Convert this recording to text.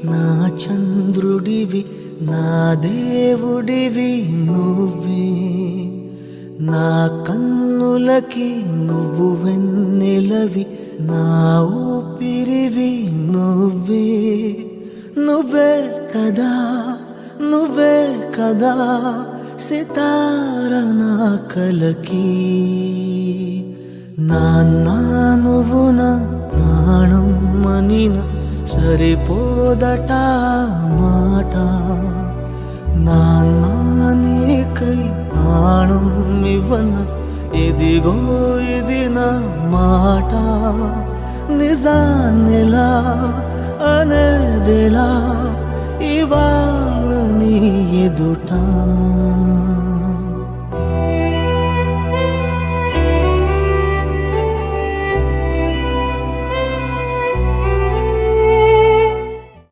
నా చంద్రుడివి నా దేవుడివి నువ్వే నా కన్నులకి నువ్వు వెన్నెలవి నా ఊపిరివి నువ్వే నువ్వే కదా నువ్వే కదా సితార నా కలకి నాన్న నువ్వు నా ప్రాణం మనిన సరిపోదట మాట నాన్న నీకై ప్రాణం ఇవ్వన ఇదిగో ఇది నా మాట నిజాన్నిలా అనేదిలా ఇవాళ నీ ఎదుట